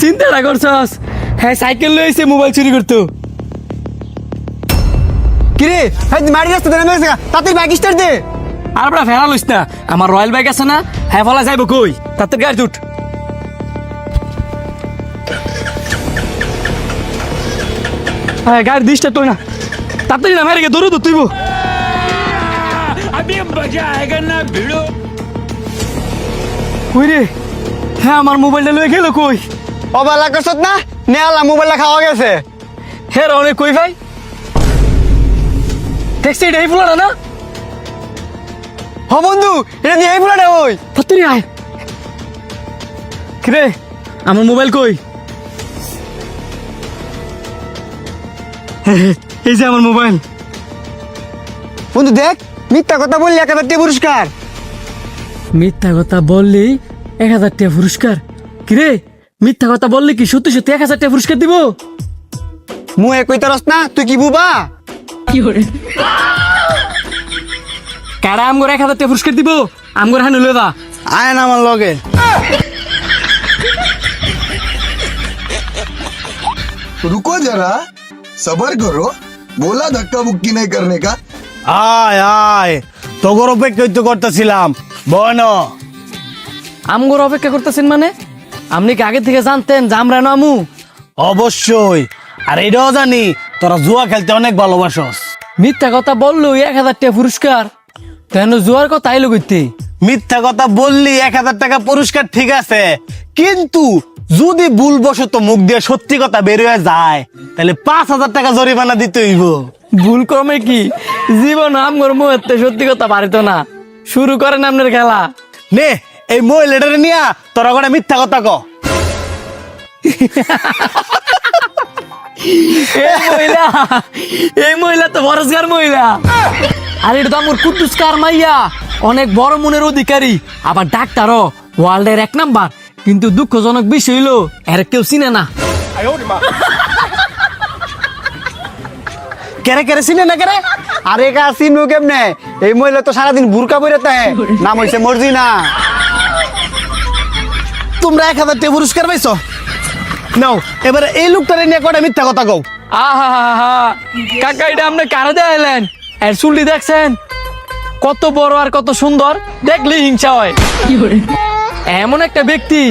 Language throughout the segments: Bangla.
চিন্তাটা করছস? হ্যাঁ, সাইকেল লইছে মোবাইল চুরি করতো। কিরে ভাই মারি রাস্তা দেনা মেসে তাতে বাইক স্টার্ট দে। আর বড় ফেরা লইস না, আমার রয়্যাল বাইক আছে না, হ্যাঁ ফলা যাইব কই? তাতে গাড়ি উঠ। হ্যাঁ, গাড়ি ডিস্টার্ব তুই না, তাড়াতাড়ি না মারি গে দৌড় তো তুইব। अभी मजा आएगा ना भिड़ो। কই রে? হ্যাঁ, আমার মোবাইলটা লয়ে গেল কই? অবালা করছত না নেওয়ালা মোবাইলটা খাওয়া গেছে। হ্যাঁ অনেক কই ভাই, ট্যাক্সি এটা এই ফুলাটা না? হ বন্ধু এটা নিয়ে এই ফুলাটা ওই। তাড়াতাড়ি আয়। কিরে আমার মোবাইল কই? এই যে আমার মোবাইল। বন্ধু দেখ মিথ্যা কথা বললি 1000 টাকা পুরস্কার। মিথ্যা কথা বললি 1000 টাকা পুরস্কার? কিরে মিথ্যা কথা বললি কি সত্যি সত্যি 1000 টাকা পুরস্কার দিব? মুয়ে কইতারস না তুই কি বুবা? কারা আমগর 1000 টাকা পুরস্কার দিব? আমগর হান লয়ে দা। আয় না আমার লগে। रुको जरा सबर करो बोला धक्का मुक्की नहीं करने का। আয় আয় তোর অপেক্ষা তো করতেছিলাম বন। আমগর অপেক্ষা করতেছেন মানে? আপনি কি আগে থেকে জানতেন যে আমরা নামু? অবশ্যই, আর এটাও জানি তোরা জুয়া খেলতে অনেক ভালোবাসস। মিথ্যা কথা বললো 1000 টাকা পুরস্কার, কেন জুয়ার কথা আইলো কইতে? মিথ্যা কথা বললি 1000 টাকা পুরস্কার ঠিক আছে, কিন্তু যদি ভুলবশত মুখ দিয়ে সত্যি কথা বের হয়ে যায় তাহলে 5000 টাকা জরিমানা দিতে হইব। ভুল ক্রমে কি জীবন আমগর মুহূর্তে সত্যি কথা পারিত না। শুরু করেন আপনার খেলা। নে এই মহিলাটারে নিয়া তোরা গোটা মিথ্যা কথা ক। এই মহিলা তো বরজগার মহিলা। আর এটা তো আমার কুদ্দুসকার মাইয়া, অনেক বড় মনের অধিকারী, আবার ডাক্তারও, ওয়ার্ল্ডের 1 নাম্বার। কিন্তু দুঃখজনক বিষয় হইলো এর কেউ চিনে না। কেরে কেরে চিনে না কেরে? আরে কা সিনু কেমনে? এই মহিলা তো সারাদিন বুরকা পরে থাকে। নাম হইছে মর্জিনা। তোমরা 1000 টাকা পুরস্কার পাইছো, নাও এবারে এই লোকটারে নিয়ে কটা মিথ্যা কথা কও। আহা কাকা, এটা আপনি কারে দেখাইলেন? এর চুলটি দেখছেন কত বড় আর কত সুন্দর, দেখলেই হিংসা হয়। এমন একটা ব্যক্তি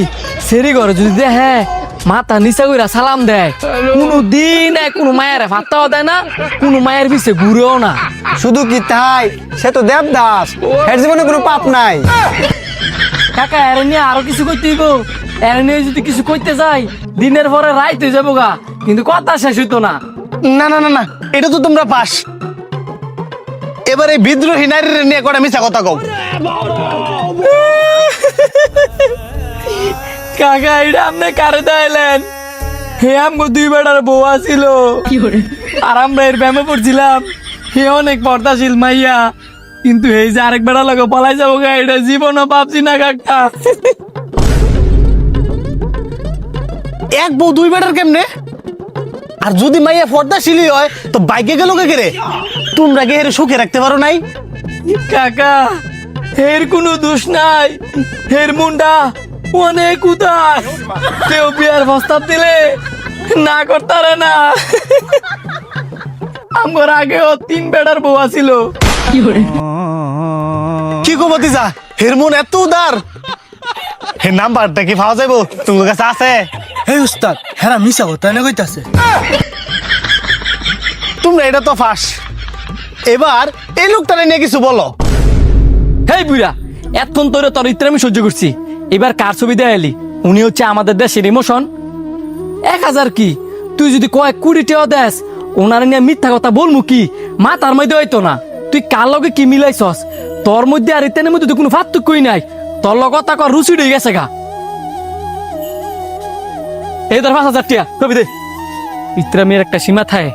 সেরি ঘরে যদি দেখে মাথা নিচা কইরা সালাম দেয়, কোনো দিন কোনো মায়ের ভাত্তাও দেয় না, কোনো মায়ের পিছে ঘুরেও না। শুধু কি তাই, সে তো দেবদাস, এর জীবনে কোনো পাপ নাই। কাকা এর নিয়ে আরো কিছু কইতে হইব। এর নিয়ে যদি কিছু কইতে যাই দিনের পরে রাইত হয়ে যাবো গা, কিন্তু কথা শেষ হইতো না। না না না না, এটা তো তোমরা পাস। এবারে বিদ্রোহী নারীর নিয়ে কটা মিথ্যা কথা কও। কাকা এটা আপনি কারে দেখাইলেন? হে আমগো 2 বেটার বউ আছিল, আর আমরা এর প্রেমে পড়ছিলাম। হে অনেক পর্দাশীল মাইয়া, কিন্তু এই যে আরেক বেড়া লাগে পলাই যাবো গা, এটা জীবনও ভাবছি না কাকা। এক বউ 2 বেটার কেমনে? আর যদি মাইয়া পর্দাশীলী হয় তো বাইকে গেল কে রে? তোমরা কে এর সুখে রাখতে পারো নাই? কাকা এর কোনো দোষ নাই, এর মুন্ডা অনেক উদার, কেউ বিয়ার প্রস্তাব দিলে না করতারে না। আমার আগেও 3 বেটার বউ আছিল। কি গো ভতিজা, এর মন এত উদার? হে নাম্বারটা কি পাওয়া যাবো তোমার কাছে আছে? হে উস্তাদ, হেরা মিছা কথা না কইতাছে। তোমরা এটা তো ফাঁস। এবার এই লোকটারে নিয়ে কিছু বলো। হেই বুড়া, এতক্ষণ তোরে তোর ইত্রে আমি সহ্য করছি, এবার কার ছবি দেখাইলি? উনি হচ্ছে আমাদের দেশের ইমোশন। 1000 কি, তুই যদি কয়েক কোটি টাকা দেস, ওনারে নিয়ে মিথ্যা কথা বলমু কি? মাথার মধ্যে হইতো না। তুই কার লগে কি মিলাইছস? তোর মধ্যে আর ইত্যানের মধ্যে তো কোনো পার্থক্যই নাই। তোর লগ কথা কর রুচি হয়ে গেছে গা। এই ধর 5000 টাকা ছবি দে। ইত্রা মেয়ের একটা সীমা থাকে।